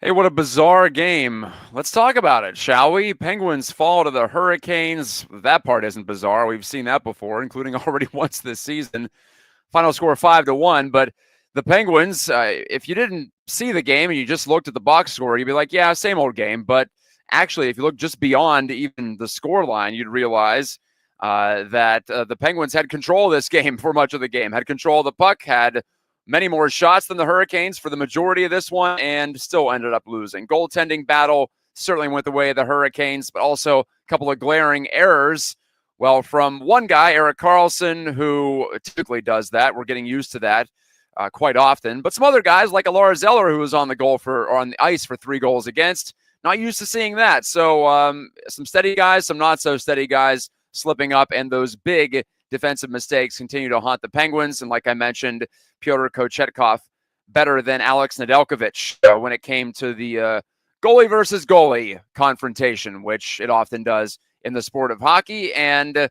Hey, what a bizarre game. Let's talk about it, shall we? Penguins fall to the Hurricanes. That part isn't bizarre. We've seen that before, including already once this season. Final score 5-1. But the Penguins, if you didn't see the game and you just looked at the box score, you'd be like, yeah, same old game. But actually, if you look just beyond even the score line, you'd realize that the Penguins had control of this game for much of the game, had control of the puck, had many more shots than the Hurricanes for the majority of this one, and still ended up losing. Goaltending battle certainly went the way of the Hurricanes, but also a couple of glaring errors. Well, from one guy, Erik Karlsson, who typically does that. We're getting used to that quite often. But some other guys, like Lars Eller, who was on the goal for or on the ice for 3 goals against, not used to seeing that. So some steady guys, some not so steady guys slipping up, and those big defensive mistakes continue to haunt the Penguins. And like I mentioned, Pyotr Kochetkov better than Alex Nedeljkovic when it came to the goalie versus goalie confrontation, which it often does in the sport of hockey. And the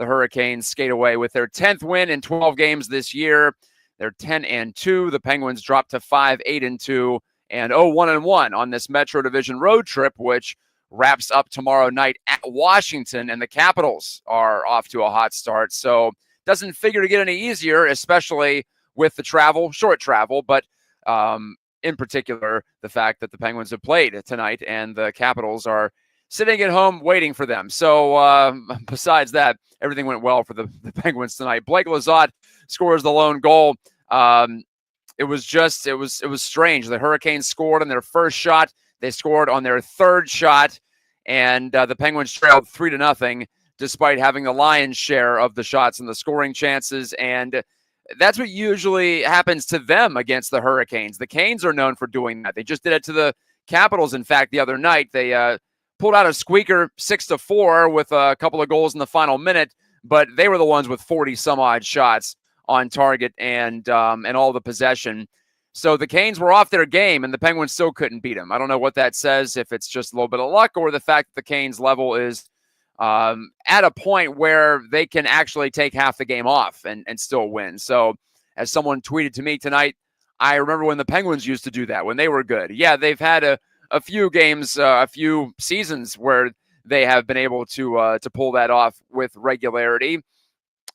Hurricanes skate away with their 10th win in 12 games this year. They're 10-2. The Penguins dropped to 5-8-2 and 0-1-1 on this Metro Division road trip, which wraps up tomorrow night at Washington, and the Capitals are off to a hot start. So doesn't figure to get any easier, especially with the travel, short travel, but in particular, the fact that the Penguins have played tonight and the Capitals are sitting at home waiting for them. So besides that, everything went well for the Penguins tonight. Blake Lizotte scores the lone goal. It was strange. The Hurricanes scored on their first shot. They scored on their third shot, and the Penguins trailed 3-0, despite having the lion's share of the shots and the scoring chances. And that's what usually happens to them against the Hurricanes. The Canes are known for doing that. They just did it to the Capitals, in fact, the other night. They pulled out a squeaker 6-4 with a couple of goals in the final minute, but they were the ones with 40-some-odd shots on target and all the possession. So the Canes were off their game, and the Penguins still couldn't beat them. I don't know what that says, if it's just a little bit of luck or the fact that the Canes level is at a point where they can actually take half the game off and still win. So as someone tweeted to me tonight, I remember when the Penguins used to do that, when they were good. Yeah, they've had a few games, a few seasons where they have been able to pull that off with regularity,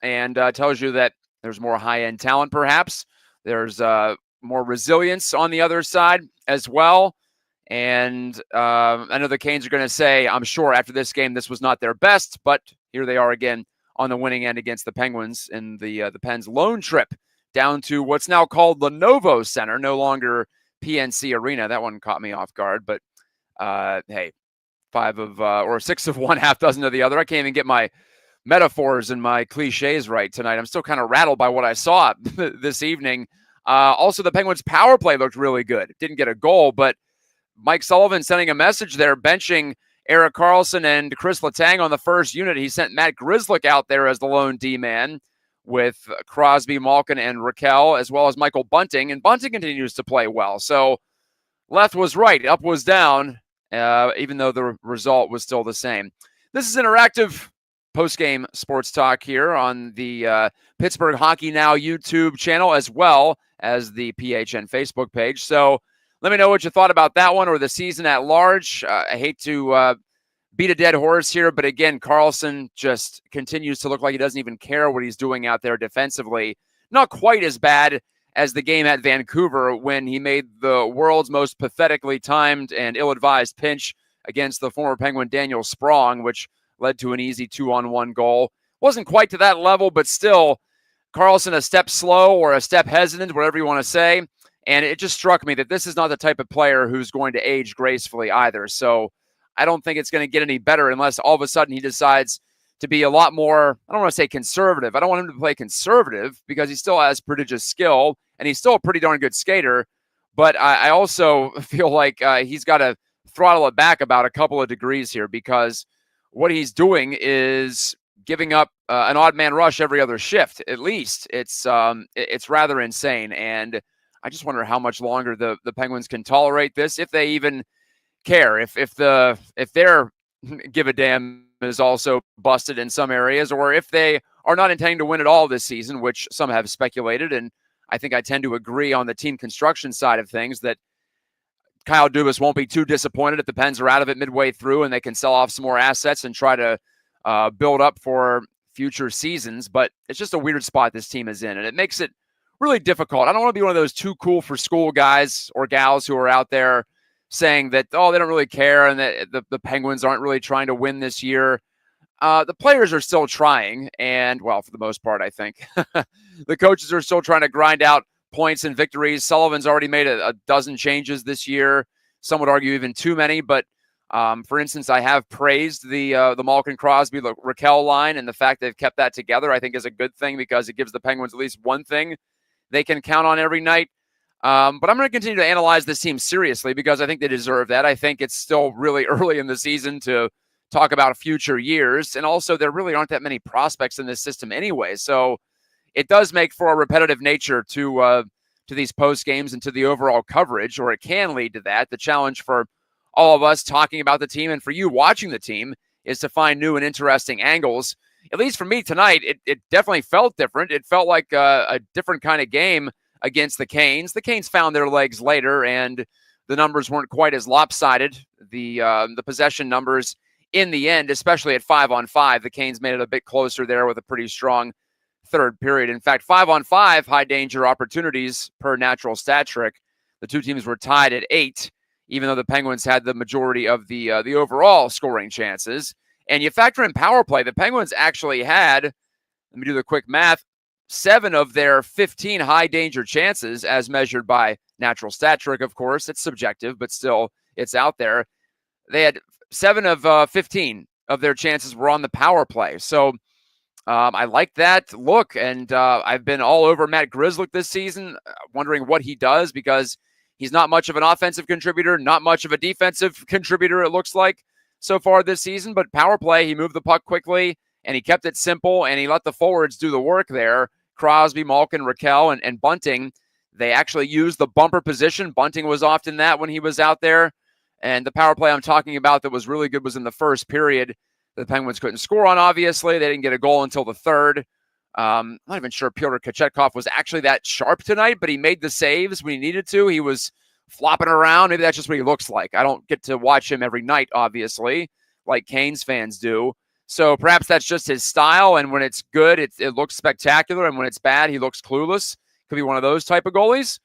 and tells you that there's more high-end talent, perhaps. There's more resilience on the other side as well. And I know the Canes are going to say, I'm sure after this game, this was not their best, but here they are again on the winning end against the Penguins in the Pens' lone trip down to what's now called the Novo Center, no longer PNC Arena. That one caught me off guard, but hey, 6 of one, half dozen of the other. I can't even get my metaphors and my cliches right tonight. I'm still kind of rattled by what I saw this evening. Also, the Penguins' power play looked really good. Didn't get a goal, but Mike Sullivan sending a message there, benching Erik Karlsson and Chris Letang on the first unit. He sent Matt Grzelcyk out there as the lone D-man with Crosby, Malkin, and Raquel, as well as Michael Bunting. And Bunting continues to play well. So left was right, up was down, even though the result was still the same. This is interactive post-game sports talk here on the Pittsburgh Hockey Now YouTube channel, as well as the PHN Facebook page. So let me know what you thought about that one or the season at large. I hate to beat a dead horse here, but again, Karlsson just continues to look like he doesn't even care what he's doing out there defensively. Not quite as bad as the game at Vancouver when he made the world's most pathetically timed and ill-advised pinch against the former Penguin Daniel Sprong, which led to an easy 2-on-1 goal. Wasn't quite to that level, but still, Karlsson a step slow or a step hesitant, whatever you want to say. And it just struck me that this is not the type of player who's going to age gracefully either. So I don't think it's going to get any better unless all of a sudden he decides to be a lot more, I don't want to say conservative. I don't want him to play conservative because he still has prodigious skill and he's still a pretty darn good skater. But I also feel like he's got to throttle it back about a couple of degrees here, because what he's doing is giving up an odd man rush every other shift. At least it's rather insane. And I just wonder how much longer the Penguins can tolerate this, if they even care, if their give a damn is also busted in some areas, or if they are not intending to win at all this season, which some have speculated. And I think I tend to agree on the team construction side of things that Kyle Dubas won't be too disappointed if the Pens are out of it midway through and they can sell off some more assets and try to build up for future seasons. But it's just a weird spot this team is in, and it makes it really difficult. I don't want to be one of those too cool for school guys or gals who are out there saying that, oh, they don't really care and that the Penguins aren't really trying to win this year. The players are still trying, and, well, for the most part, I think. The coaches are still trying to grind out points and victories. Sullivan's already made a dozen changes this year. Some would argue even too many, but for instance, I have praised the Malkin Crosby Raquel line, and the fact they've kept that together I think is a good thing because it gives the Penguins at least one thing they can count on every night. But I'm going to continue to analyze this team seriously because I think they deserve that. I think it's still really early in the season to talk about future years, and also there really aren't that many prospects in this system anyway, so it does make for a repetitive nature to these post games and to the overall coverage, or it can lead to that. The challenge for all of us talking about the team and for you watching the team is to find new and interesting angles. At least for me tonight, it definitely felt different. It felt like a different kind of game against the Canes. The Canes found their legs later, and the numbers weren't quite as lopsided. The possession numbers in the end, especially at 5-on-5, the Canes made it a bit closer there with a pretty strong third period. In fact, 5-on-5 high danger opportunities per natural stat trick. The two teams were tied at 8, even though the Penguins had the majority of the overall scoring chances. And you factor in power play, the Penguins actually had, let me do the quick math, 7 of their 15 high danger chances as measured by natural stat trick, of course. It's subjective, but still it's out there. They had 7 of 15 of their chances were on the power play. So I like that look, and I've been all over Matt Grzelcyk this season, wondering what he does because he's not much of an offensive contributor, not much of a defensive contributor, it looks like, so far this season. But power play, he moved the puck quickly, and he kept it simple, and he let the forwards do the work there. Crosby, Malkin, Raquel, and Bunting, they actually used the bumper position. Bunting was often that when he was out there. And the power play I'm talking about that was really good was in the first period. The Penguins couldn't score on, obviously. They didn't get a goal until the third. I'm not even sure Pyotr Kochetkov was actually that sharp tonight, but he made the saves when he needed to. He was flopping around. Maybe that's just what he looks like. I don't get to watch him every night, obviously, like Canes fans do. So perhaps that's just his style, and when it's good, it looks spectacular, and when it's bad, he looks clueless. Could be one of those type of goalies.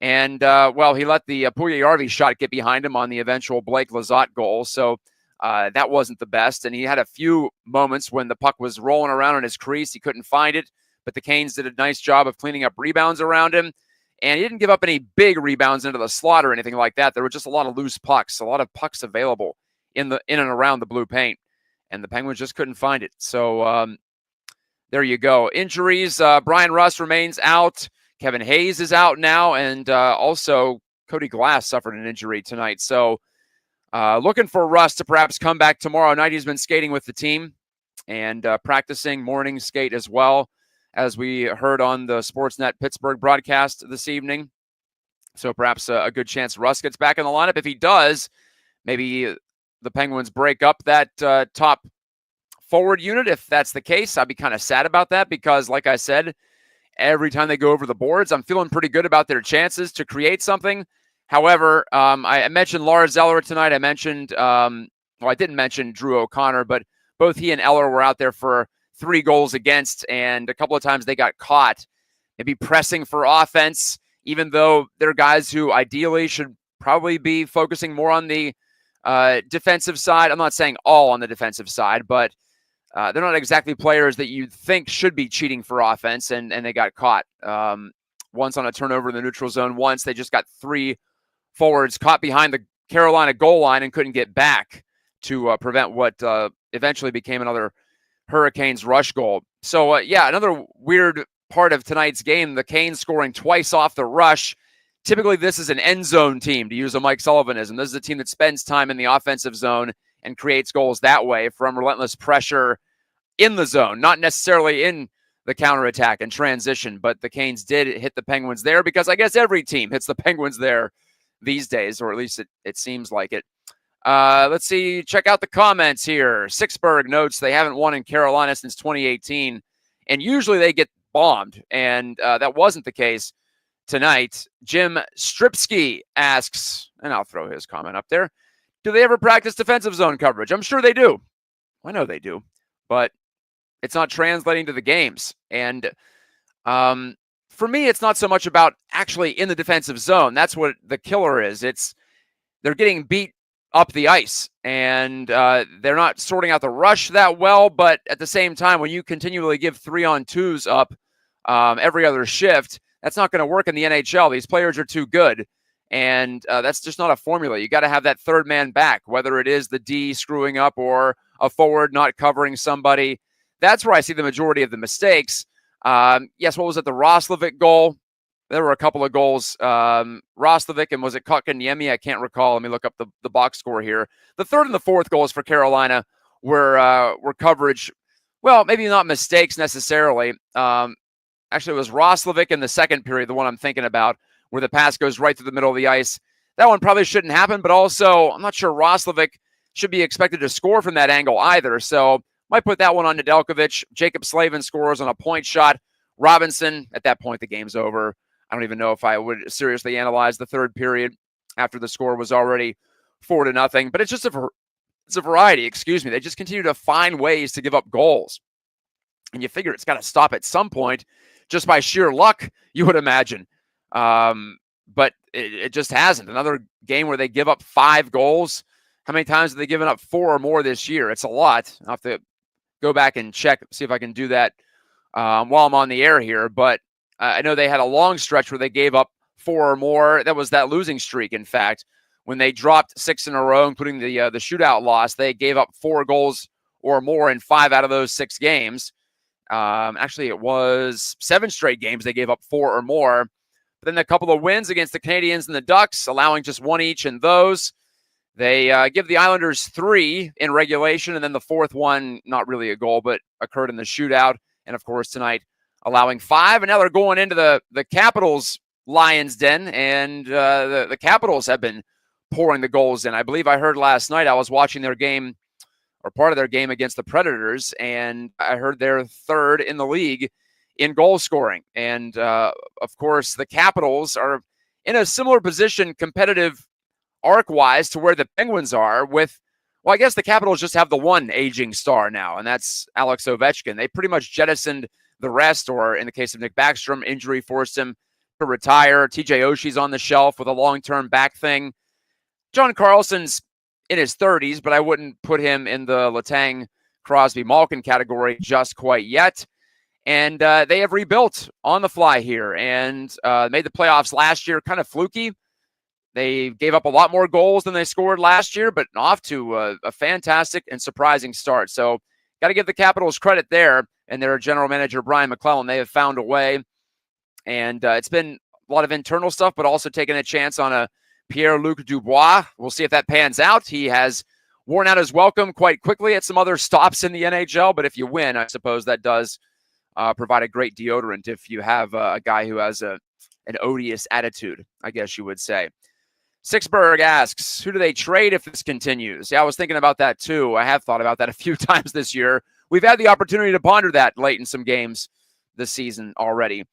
And, well, he let the Puljujarvi shot get behind him on the eventual Blake Lizotte goal. So that wasn't the best. And he had a few moments when the puck was rolling around in his crease. He couldn't find it. But the Canes did a nice job of cleaning up rebounds around him. And he didn't give up any big rebounds into the slot or anything like that. There were just a lot of loose pucks, a lot of pucks available in and around the blue paint. And the Penguins just couldn't find it. So there you go. Injuries. Brian Rust remains out. Kevin Hayes is out now, and also Cody Glass suffered an injury tonight. So looking for Rust to perhaps come back tomorrow night. He's been skating with the team and practicing morning skate as well, as we heard on the Sportsnet Pittsburgh broadcast this evening. So perhaps a good chance Rust gets back in the lineup. If he does, maybe the Penguins break up that top forward unit. If that's the case, I'd be kind of sad about that because, like I said, every time they go over the boards, I'm feeling pretty good about their chances to create something. However, I mentioned Lars Eller tonight. I mentioned, I didn't mention Drew O'Connor, but both he and Eller were out there for 3 goals against, and a couple of times they got caught maybe pressing for offense, even though they're guys who ideally should probably be focusing more on the defensive side. I'm not saying all on the defensive side, but they're not exactly players that you think should be cheating for offense, and they got caught. Once on a turnover in the neutral zone. Once they just got 3 forwards caught behind the Carolina goal line and couldn't get back to prevent what eventually became another Hurricanes rush goal. So, another weird part of tonight's game, the Canes scoring twice off the rush. Typically, this is an end zone team, to use a Mike Sullivanism. This is a team that spends time in the offensive zone and creates goals that way from relentless pressure in the zone, not necessarily in the counterattack and transition, but the Canes did hit the Penguins there because I guess every team hits the Penguins there these days, or at least it seems like it. Let's see. Check out the comments here. Sixburg notes they haven't won in Carolina since 2018, and usually they get bombed, and that wasn't the case tonight. Jim Stripsky asks, and I'll throw his comment up there, do they ever practice defensive zone coverage? I'm sure they do. I know they do, but it's not translating to the games. And for me, it's not so much about actually in the defensive zone. That's what the killer is. They're getting beat up the ice, and they're not sorting out the rush that well. But at the same time, when you continually give 3-on-2s up every other shift, that's not going to work in the NHL. These players are too good, and that's just not a formula. You got to have that third man back, whether it is the D screwing up or a forward not covering somebody. That's where I see the majority of the mistakes. Yes, what was it? The Roslovic goal. There were a couple of goals. Roslovic and was it Kotkaniemi? I can't recall. Let me look up the box score here. The third and the fourth goals for Carolina were coverage. Well, maybe not mistakes necessarily. Actually, it was Roslovic in the second period, the one I'm thinking about, where the pass goes right through the middle of the ice. That one probably shouldn't happen, but also I'm not sure Roslovic should be expected to score from that angle either. So might put that one on Nedeljkovic. Jacob Slavin scores on a point shot. Robinson, at that point, the game's over. I don't even know if I would seriously analyze the third period after the score was already 4-0. But it's just it's a variety, They just continue to find ways to give up goals. And you figure it's got to stop at some point just by sheer luck, you would imagine. But it just hasn't. Another game where they give up 5 goals. How many times have they given up 4 or more this year? It's a lot. I'll have to go back and check, see if I can do that while I'm on the air here. But I know they had a long stretch where they gave up 4 or more. That was that losing streak, in fact. When they dropped 6 in a row, including the shootout loss, they gave up 4 goals or more in 5 out of those 6 games. Actually, it was 7 straight games they gave up 4 or more. But then a couple of wins against the Canadiens and the Ducks, allowing just 1 each in those. They give the Islanders 3 in regulation, and then the fourth one, not really a goal, but occurred in the shootout. And, of course, tonight, allowing 5. And now they're going into the Capitals' Lions' den, and the Capitals have been pouring the goals in. I believe I heard last night, I was watching their game, or part of their game against the Predators, and I heard they're 3rd in the league in goal scoring. And, of course, the Capitals are in a similar position, competitive arc-wise, to where the Penguins are with, well, I guess the Capitals just have the one aging star now, and that's Alex Ovechkin. They pretty much jettisoned the rest, or in the case of Nick Backstrom, injury forced him to retire. TJ Oshie's on the shelf with a long-term back thing. John Carlson's in his 30s, but I wouldn't put him in the Letang, Crosby, Malkin category just quite yet. And they have rebuilt on the fly here and made the playoffs last year kind of fluky. They gave up a lot more goals than they scored last year, but off to a fantastic and surprising start. So got to give the Capitals credit there. And their general manager, Brian McClellan, they have found a way. And it's been a lot of internal stuff, but also taking a chance on a Pierre-Luc Dubois. We'll see if that pans out. He has worn out his welcome quite quickly at some other stops in the NHL. But if you win, I suppose that does provide a great deodorant if you have a guy who has an odious attitude, I guess you would say. Sixberg asks, who do they trade if this continues? Yeah, I was thinking about that too. I have thought about that a few times this year. We've had the opportunity to ponder that late in some games this season already.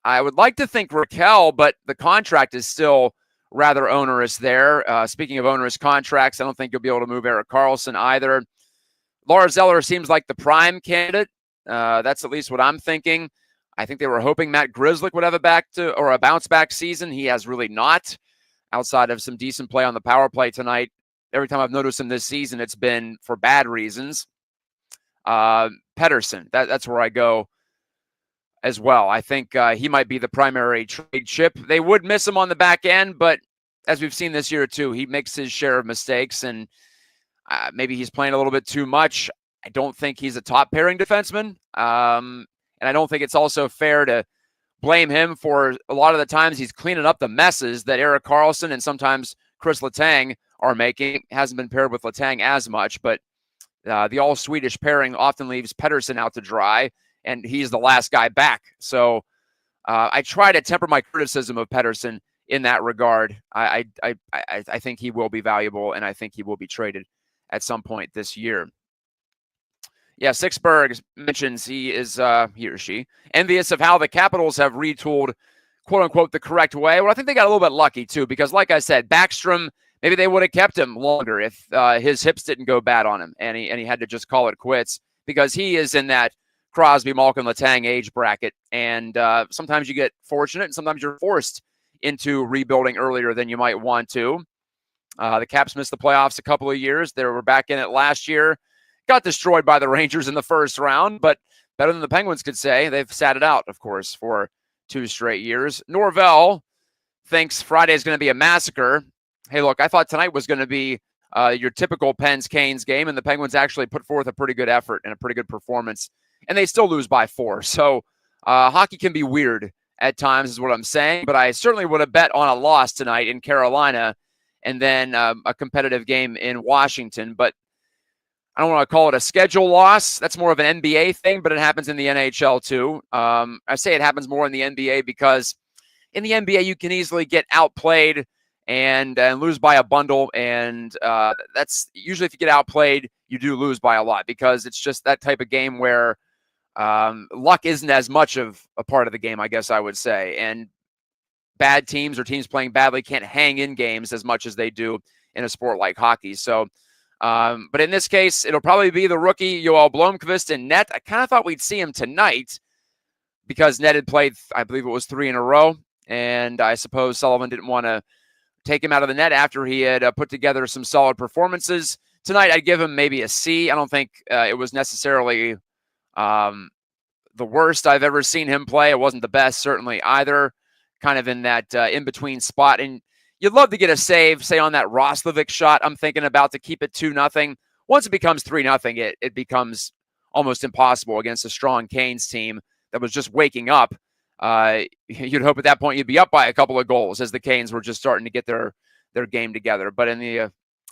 I would like to think Raquel, but the contract is still rather onerous there. Speaking of onerous contracts, I don't think you'll be able to move Erik Karlsson either. Lars Eller seems like the prime candidate. That's at least what I'm thinking. I think they were hoping Matt Grzelcyk would have a bounce-back season. He has really not, outside of some decent play on the power play tonight. Every time I've noticed him this season, it's been for bad reasons. Pettersson, that's where I go as well. I think he might be the primary trade chip. They would miss him on the back end, but as we've seen this year too, he makes his share of mistakes, and maybe he's playing a little bit too much. I don't think he's a top pairing defenseman, and I don't think it's also fair to blame him for a lot of the times he's cleaning up the messes that Erik Karlsson and sometimes Chris Letang are making. Hasn't been paired with Letang as much, but the all-Swedish pairing often leaves Pettersson out to dry, and he's the last guy back. So I try to temper my criticism of Pettersson in that regard. I think he will be valuable, and I think he will be traded at some point this year. Yeah, Sixberg mentions he or she, envious of how the Capitals have retooled quote unquote the correct way. Well, I think they got a little bit lucky too, because like I said, Backstrom, maybe they would have kept him longer if his hips didn't go bad on him and he had to just call it quits, because he is in that Crosby, Malkin, Letang age bracket. And sometimes you get fortunate and sometimes you're forced into rebuilding earlier than you might want to. The Caps missed the playoffs a couple of years. They were back in it last year. Got destroyed by the Rangers in the first round, but better than the Penguins could say. They've sat it out, of course, for 2 straight years. Norvell thinks Friday is going to be a massacre. Hey, look, I thought tonight was going to be your typical Pens-Canes game, and the Penguins actually put forth a pretty good effort and a pretty good performance, and they still lose by 4. So hockey can be weird at times is what I'm saying, but I certainly would have bet on a loss tonight in Carolina and then a competitive game in Washington. But I don't want to call it a schedule loss. That's more of an NBA thing, but it happens in the NHL too. I say it happens more in the NBA because in the NBA you can easily get outplayed and lose by a bundle. And that's usually, if you get outplayed, you do lose by a lot, because it's just that type of game where luck isn't as much of a part of the game, I guess I would say. And bad teams or teams playing badly can't hang in games as much as they do in a sport like hockey. So, but in this case, it'll probably be the rookie Joel Blomqvist in net. I kind of thought we'd see him tonight because Ned had played, I believe it was 3 in a row. And I suppose Sullivan didn't want to take him out of the net after he had put together some solid performances. Tonight, I'd give him maybe a C. I don't think it was necessarily the worst I've ever seen him play. It wasn't the best, certainly, either. Kind of in that in-between spot. And you'd love to get a save, say, on that Roslovic shot I'm thinking about to keep it 2-0. Once it becomes 3-0, it becomes almost impossible against a strong Canes team that was just waking up. You'd hope at that point you'd be up by a couple of goals as the Canes were just starting to get their game together. But in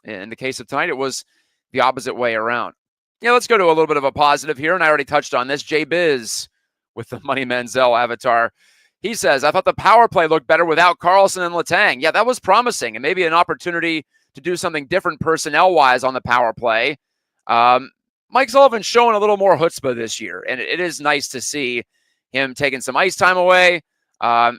the case of tonight, it was the opposite way around. Yeah, let's go to a little bit of a positive here, and I already touched on this. Jay Biz with the Money Menzel avatar. He says, I thought the power play looked better without Carlson and Letang. Yeah, that was promising and maybe an opportunity to do something different personnel-wise on the power play. Mike Sullivan's showing a little more chutzpah this year, and it is nice to see him taking some ice time away,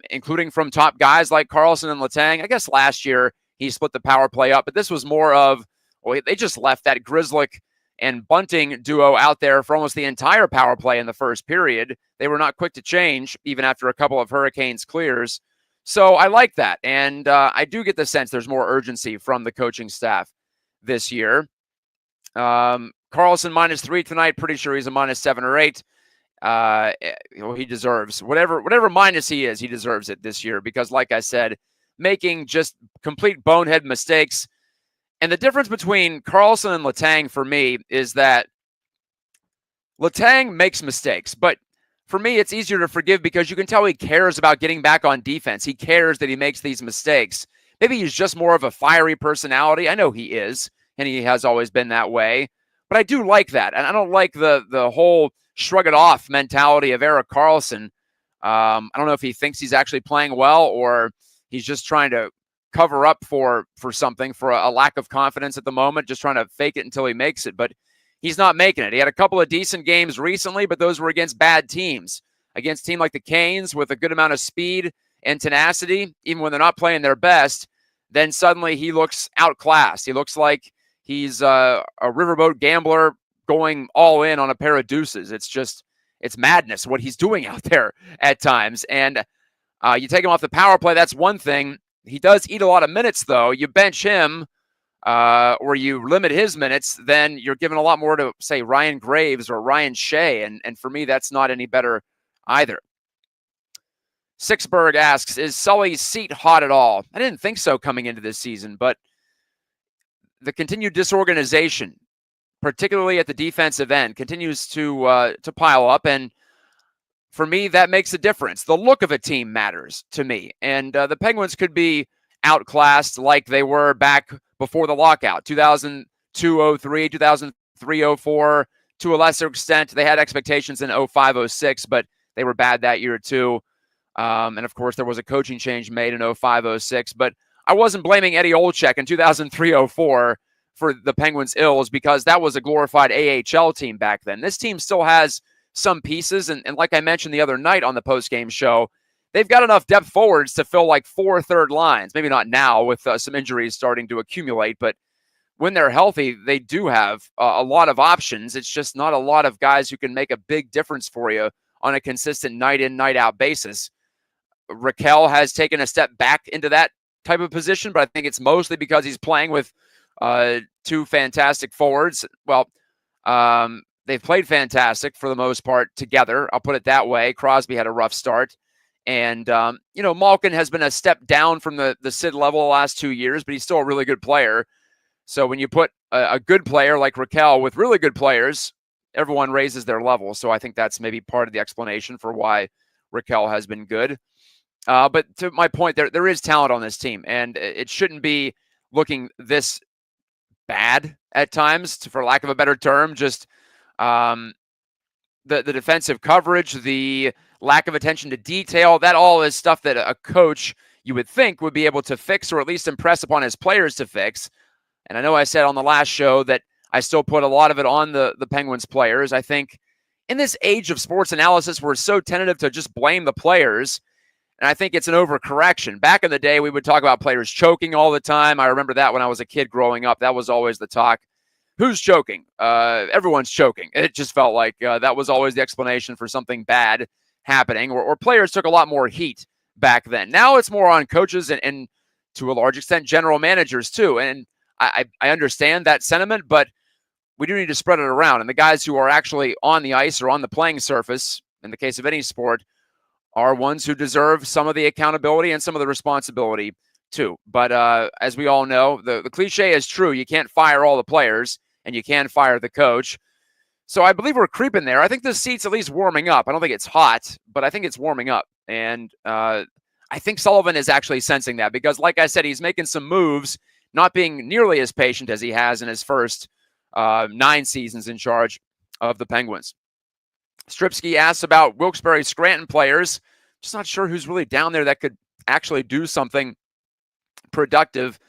including from top guys like Carlson and Letang. I guess last year he split the power play up, but this was more of, well, they just left that Grzelcyk and Bunting duo out there for almost the entire power play in the first period. They were not quick to change, even after a couple of Hurricanes clears. So I like that. And I do get the sense there's more urgency from the coaching staff this year. Carlson -3 tonight. Pretty sure he's a -7 or 8. He deserves whatever minus he is, he deserves it this year, because like I said, making just complete bonehead mistakes. And the difference between Carlson and Letang for me is that Letang makes mistakes, but for me, it's easier to forgive because you can tell he cares about getting back on defense. He cares that he makes these mistakes. Maybe he's just more of a fiery personality. I know he is, and he has always been that way, but I do like that. And I don't like the whole shrug it off mentality of Erik Karlsson. I don't know if he thinks he's actually playing well or he's just trying to cover up for something, for a lack of confidence at the moment, just trying to fake it until he makes it. But he's not making it. He had a couple of decent games recently, but those were against bad teams. Against a team like the Canes with a good amount of speed and tenacity, even when they're not playing their best, then suddenly he looks outclassed. He looks like he's a riverboat gambler going all in on a pair of deuces. It's madness what he's doing out there at times. And you take him off the power play, that's one thing. He does eat a lot of minutes, though. You bench him or you limit his minutes, then you're giving a lot more to, say, Ryan Graves or Ryan Shea. And for me, that's not any better either. Sixberg asks, is Sully's seat hot at all? I didn't think so coming into this season, but the continued disorganization, particularly at the defensive end, continues to pile up. And for me, that makes a difference. The look of a team matters to me. And the Penguins could be outclassed like they were back before the lockout, 2002-03, 2003-04. To a lesser extent, they had expectations in 05-06, but they were bad that year too. And of course, there was a coaching change made in 05-06. But I wasn't blaming Eddie Olczyk in 2003-04 for the Penguins' ills, because that was a glorified AHL team back then. This team still has some pieces, and like I mentioned the other night on the post-game show, they've got enough depth forwards to fill like 4 third lines. Maybe not now with some injuries starting to accumulate, but when they're healthy, they do have a lot of options. It's just not a lot of guys who can make a big difference for you on a consistent night in, night out basis. Raquel has taken a step back into that type of position, but I think it's mostly because he's playing with 2 fantastic forwards. Well, they've played fantastic for the most part together. I'll put it that way. Crosby had a rough start. And, Malkin has been a step down from the Sid level the last 2 years, but he's still a really good player. So when you put a good player like Raquel with really good players, everyone raises their level. So I think that's maybe part of the explanation for why Raquel has been good. But to my point, there is talent on this team, and it shouldn't be looking this bad at times, for lack of a better term. Just the defensive coverage, the lack of attention to detail, that all is stuff that a coach you would think would be able to fix, or at least impress upon his players to fix. And I know I said on the last show that I still put a lot of it on the Penguins players. I think in this age of sports analysis, we're so tentative to just blame the players. And I think it's an overcorrection. Back in the day, we would talk about players choking all the time. I remember that when I was a kid growing up. That was always the talk. Who's choking? Everyone's choking. It just felt like that was always the explanation for something bad happening, or players took a lot more heat back then. Now it's more on coaches and to a large extent, general managers too. And I understand that sentiment, but we do need to spread it around. And the guys who are actually on the ice or on the playing surface, in the case of any sport, are ones who deserve some of the accountability and some of the responsibility too. But as we all know, the cliche is true. You can't fire all the players, and you can fire the coach. So I believe we're creeping there. I think the seat's at least warming up. I don't think it's hot, but I think it's warming up. And I think Sullivan is actually sensing that because, like I said, he's making some moves, not being nearly as patient as he has in his first 9 seasons in charge of the Penguins. Stripsky asks about Wilkes-Barre Scranton players. Just not sure who's really down there that could actually do something productive.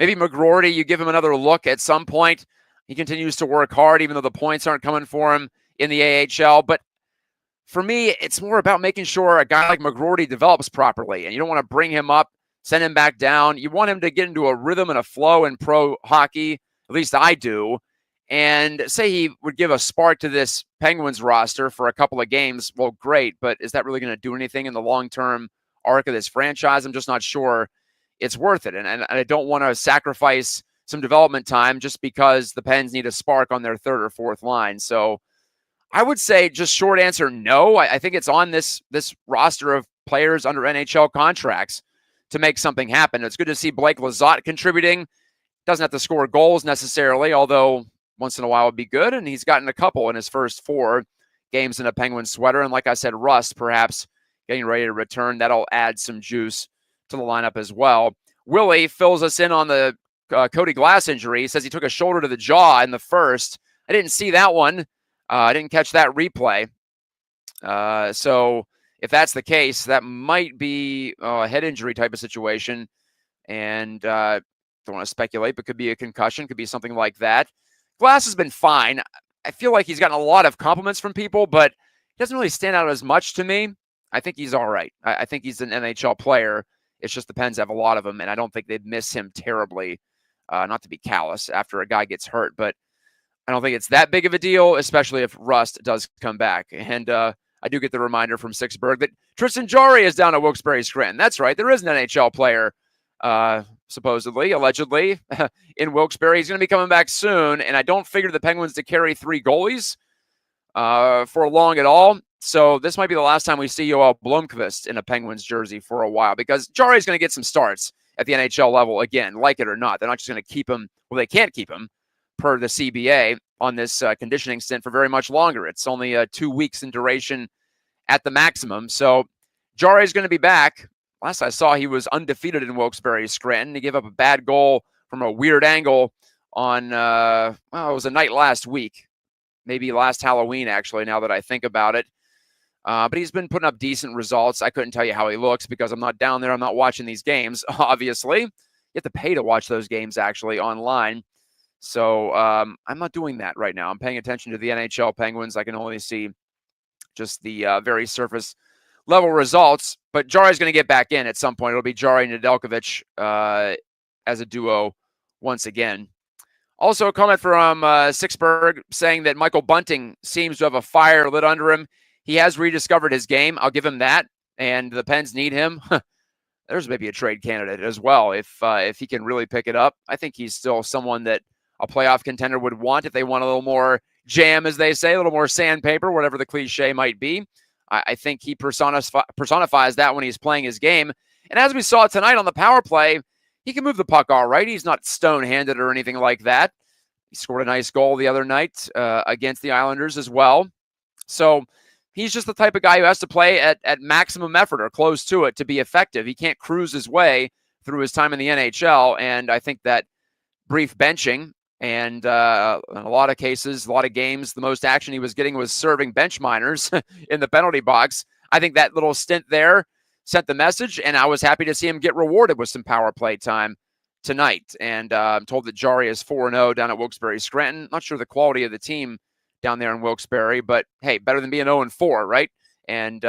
Maybe McGroarty, you give him another look at some point. He continues to work hard, even though the points aren't coming for him in the AHL. But for me, it's more about making sure a guy like McGroarty develops properly. And you don't want to bring him up, send him back down. You want him to get into a rhythm and a flow in pro hockey. At least I do. And say he would give a spark to this Penguins roster for a couple of games. Well, great. But is that really going to do anything in the long-term arc of this franchise? I'm just not sure it's worth it. And I don't want to sacrifice some development time just because the Pens need a spark on their 3rd or 4th line. So I would say just short answer, no. I think it's on this roster of players under NHL contracts to make something happen. It's good to see Blake Lizotte contributing. Doesn't have to score goals necessarily, although once in a while would be good. And he's gotten a couple in his first 4 games in a Penguin sweater. And like I said, Rust perhaps getting ready to return. That'll add some juice to the lineup as well. Willie fills us in on the Cody Glass injury. He says he took a shoulder to the jaw in the first. I didn't see that one. I didn't catch that replay. So if that's the case, that might be a head injury type of situation. And don't want to speculate, but could be a concussion, could be something like that. Glass has been fine. I feel like he's gotten a lot of compliments from people, but he doesn't really stand out as much to me. I think he's all right. I think he's an NHL player. It's just the Pens have a lot of them, and I don't think they'd miss him terribly. Not to be callous after a guy gets hurt, but I don't think it's that big of a deal, especially if Rust does come back. And I do get the reminder from Sixburg that Tristan Jarry is down at Wilkes-Barre Scranton. That's right. There is an NHL player, supposedly, allegedly, in Wilkes-Barre. He's going to be coming back soon, and I don't figure the Penguins to carry 3 goalies for long at all. So this might be the last time we see Yoel Blomqvist in a Penguins jersey for a while, because Jarry's going to get some starts at the NHL level again, like it or not. They're not just going to keep him. Well, they can't keep him per the CBA on this conditioning stint for very much longer. It's only 2 weeks in duration at the maximum. So Jarry's going to be back. Last I saw, he was undefeated in Wilkes-Barre Scranton. He gave up a bad goal from a weird angle on, it was a night last week. Maybe last Halloween, actually, now that I think about it. But he's been putting up decent results. I couldn't tell you how he looks because I'm not down there. I'm not watching these games, obviously. You have to pay to watch those games, actually, online. So I'm not doing that right now. I'm paying attention to the NHL Penguins. I can only see just the very surface level results, but Jari's going to get back in at some point. It'll be Jari and Nedeljkovic as a duo once again. Also, a comment from Sixburg saying that Michael Bunting seems to have a fire lit under him. He has rediscovered his game. I'll give him that. And the Pens need him. There's maybe a trade candidate as well if he can really pick it up. I think he's still someone that a playoff contender would want if they want a little more jam, as they say, a little more sandpaper, whatever the cliche might be. I think he personifies that when he's playing his game. And as we saw tonight on the power play, he can move the puck all right. He's not stone-handed or anything like that. He scored a nice goal the other night against the Islanders as well. So he's just the type of guy who has to play at maximum effort or close to it to be effective. He can't cruise his way through his time in the NHL, and I think that brief benching and in a lot of cases, a lot of games, the most action he was getting was serving bench minors in the penalty box. I think that little stint there sent the message, and I was happy to see him get rewarded with some power play time tonight. And I'm told that Jari is 4-0 down at Wilkes-Barre Scranton. Not sure the quality of the team down there in Wilkes-Barre, but hey, better than being 0-4, right? And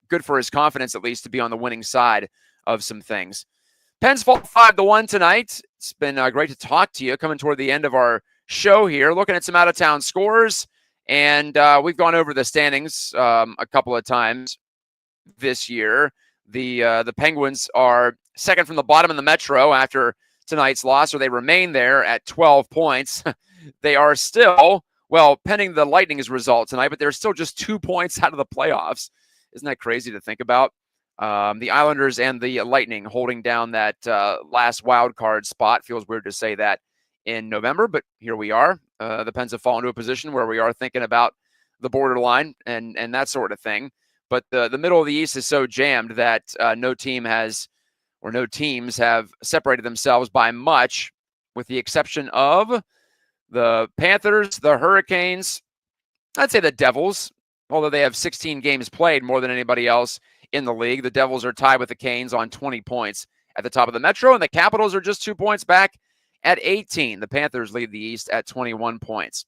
good for his confidence, at least, to be on the winning side of some things. Pens fall 5-1 tonight. It's been great to talk to you coming toward the end of our show here, looking at some out-of-town scores. And we've gone over the standings a couple of times this year. The Penguins are second from the bottom in the Metro after tonight's loss, or they remain there at 12 points. They are still, well, pending the Lightning's result tonight, but they're still just 2 points out of the playoffs. Isn't that crazy to think about? The Islanders and the Lightning holding down that last wild card spot. Feels weird to say that in November, but here we are. The Pens have fallen to a position where we are thinking about the borderline and that sort of thing. But the middle of the East is so jammed that no teams have separated themselves by much, with the exception of the Panthers, the Hurricanes, I'd say the Devils, although they have 16 games played, more than anybody else in the league. The Devils are tied with the Canes on 20 points at the top of the Metro, and the Capitals are just 2 points back at 18. The Panthers lead the East at 21 points.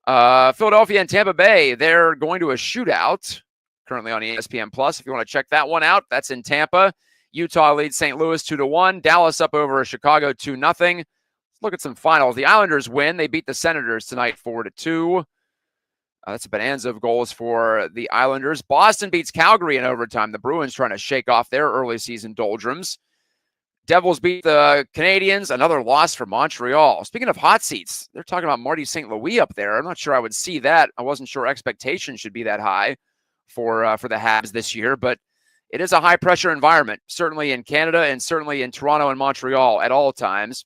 Philadelphia and Tampa Bay, they're going to a shootout currently on ESPN Plus. If you want to check that one out, that's in Tampa. Utah leads St. Louis 2-1. Dallas up over Chicago 2-0. Let's look at some finals. The Islanders win. They beat the Senators tonight 4-2. That's a bonanza of goals for the Islanders. Boston beats Calgary in overtime. The Bruins trying to shake off their early season doldrums. Devils beat the Canadiens. Another loss for Montreal. Speaking of hot seats, they're talking about Marty St. Louis up there. I'm not sure I would see that. I wasn't sure expectations should be that high for the Habs this year, but it is a high-pressure environment, certainly in Canada and certainly in Toronto and Montreal at all times.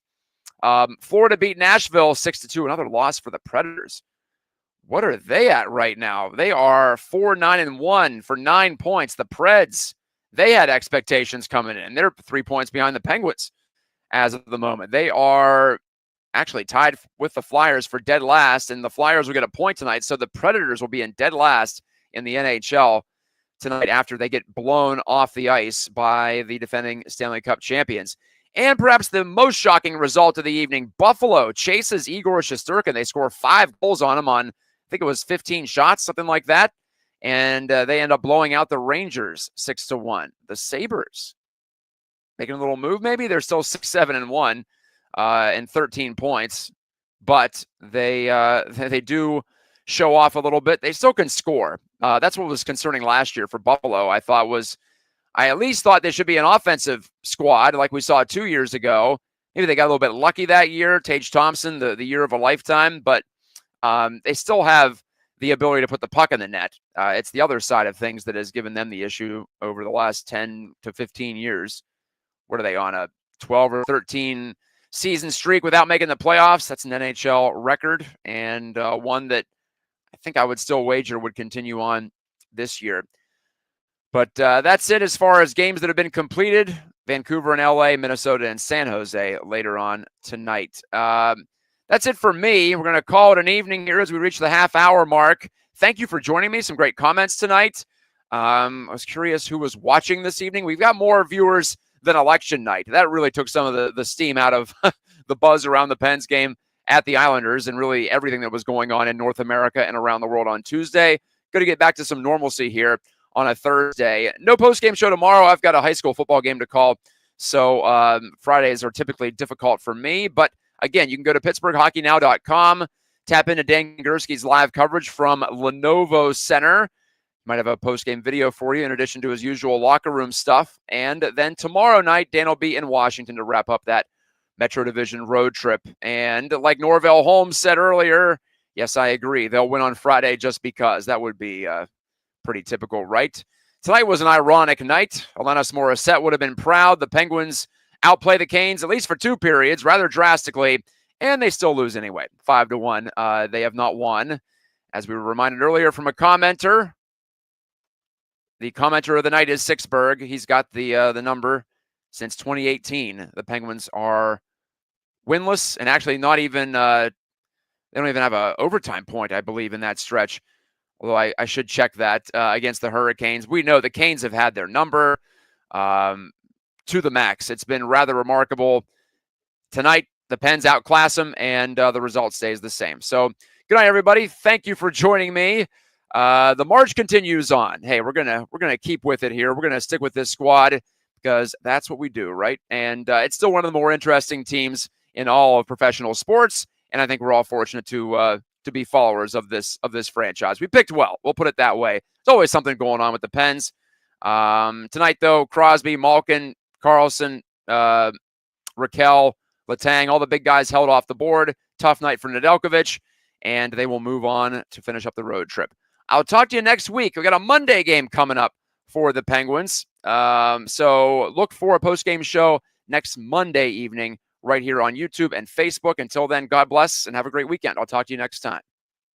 Florida beat Nashville 6-2, another loss for the Predators. What are they at right now? They are 4-9-1 for 9 points. The Preds, they had expectations coming in. They're 3 points behind the Penguins as of the moment. They are actually tied with the Flyers for dead last, and the Flyers will get a point tonight, so the Predators will be in dead last in the NHL tonight after they get blown off the ice by the defending Stanley Cup champions. And perhaps the most shocking result of the evening, Buffalo chases Igor Shesterkin. They score 5 goals on him on, I think it was 15 shots, something like that. And they end up blowing out the Rangers 6-1. The Sabres making a little move maybe. They're still 6-7-1 and 13 points. But they do show off a little bit. They still can score. That's what was concerning last year for Buffalo, I at least thought they should be an offensive squad like we saw 2 years ago. Maybe they got a little bit lucky that year. Tage Thompson, the year of a lifetime. But they still have the ability to put the puck in the net. It's the other side of things that has given them the issue over the last 10 to 15 years. What are they on, a 12 or 13 season streak without making the playoffs? That's an NHL record, and one that I think I would still wager would continue on this year. But that's it as far as games that have been completed. Vancouver and LA, Minnesota and San Jose later on tonight. That's it for me. We're going to call it an evening here as we reach the half-hour mark. Thank you for joining me. Some great comments tonight. I was curious who was watching this evening. We've got more viewers than election night. That really took some of the steam out of the buzz around the Pens game at the Islanders and really everything that was going on in North America and around the world on Tuesday. Going to get back to some normalcy here on a Thursday. No post-game show tomorrow. I've got a high school football game to call, so Fridays are typically difficult for me. But again, you can go to PittsburghHockeyNow.com, tap into Dan Gursky's live coverage from Lenovo Center. Might have a post-game video for you in addition to his usual locker room stuff. And then tomorrow night, Dan will be in Washington to wrap up that Metro Division road trip. And like Norvell Holmes said earlier, yes, I agree. They'll win on Friday just because. That would be pretty typical, right? Tonight was an ironic night. Alanis Morissette would have been proud. The Penguins outplay the Canes, at least for 2 periods, rather drastically, and they still lose anyway, 5-1. They have not won. As we were reminded earlier from a commenter, the commenter of the night is Sixberg. He's got the number. Since 2018, the Penguins are winless and actually not even, they don't even have an overtime point, I believe, in that stretch. Although I should check that against the Hurricanes. We know the Canes have had their number to the max. It's been rather remarkable. Tonight, the Pens outclass them, and the result stays the same. So, good night, everybody. Thank you for joining me. The march continues on. Hey, we're gonna keep with it here. We're gonna stick with this squad because that's what we do, right? And it's still one of the more interesting teams in all of professional sports. And I think we're all fortunate to be followers of this franchise. We picked well. We'll put it that way. There's always something going on with the Pens. Tonight, though, Crosby, Malkin, Carlson, Raquel, Letang, all the big guys held off the board. Tough night for Nedeljkovic, and they will move on to finish up the road trip. I'll talk to you next week. We've got a Monday game coming up for the Penguins. So look for a post-game show next Monday evening right here on YouTube and Facebook. Until then, God bless and have a great weekend. I'll talk to you next time.